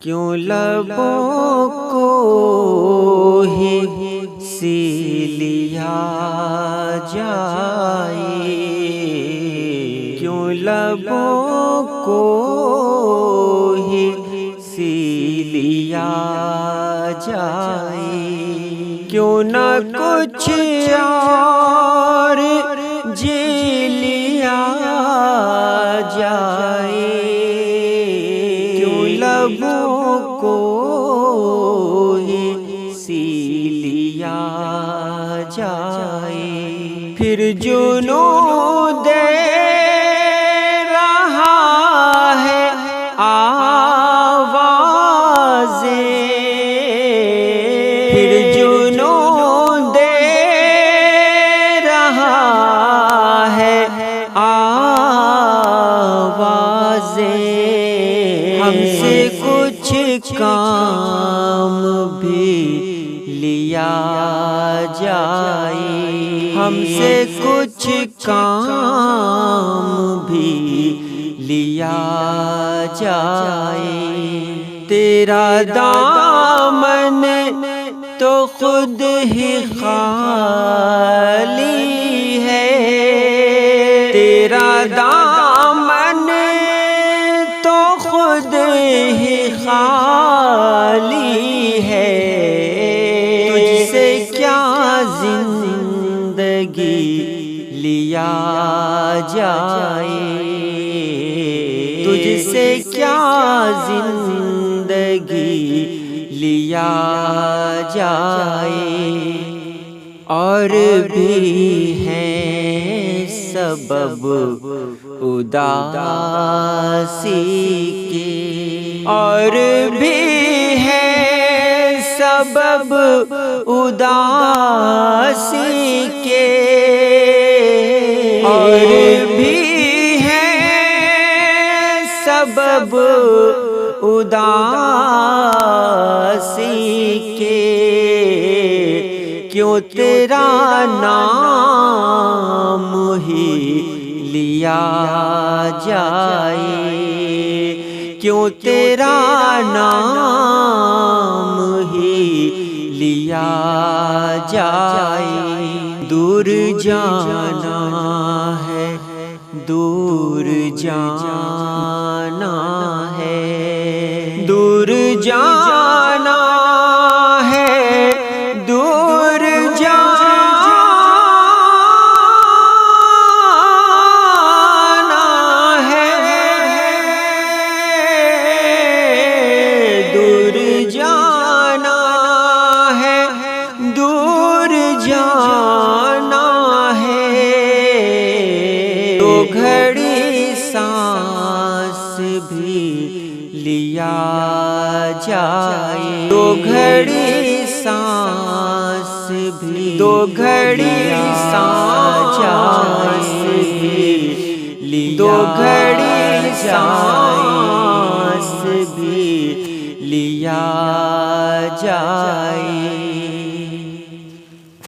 کیوں لبوں کو ہی سی لیا جائے، کیوں لبوں کو ہی سی لیا جائے، کیوں نہ کچھ اور جی لیا جائے، کیوں لبوں کو ہی سی لیا جائے، پھر جنوں دے رہا ہے آوازیں، پھر جنوں دے رہا ہے آوازیں، ہم سے کچھ کام بھی لیا جائے، ہم سے کچھ کام بھی لیا جائے، تیرا دامن تو خود ہی خالی ہے، تیرا دامن تو خود ہی خالی ہے، تجھ سے کیا زندگی لیا جائے، تجھ سے کیا زندگی لیا جائے، اور بھی ہیں سبب اداسی کے، اور بھی ہیں سبب اداسی کے، اور بھی ہیں سبب اداسی کے، کیوں تیرا نام ہی لیا جائے، کیوں تیرا نام ہی لیا جائے، دور جانا ہے، دور جانا ہے، دور جانا ہے، دور جانا ہے، دور جانا ہے، دور جانا ہے، تو گھڑی سانس بھی لیا جائے، تو گھڑی سانس بھی، تو گھڑی سانس بھی، تو گھڑی سانس بھی لیا جائے۔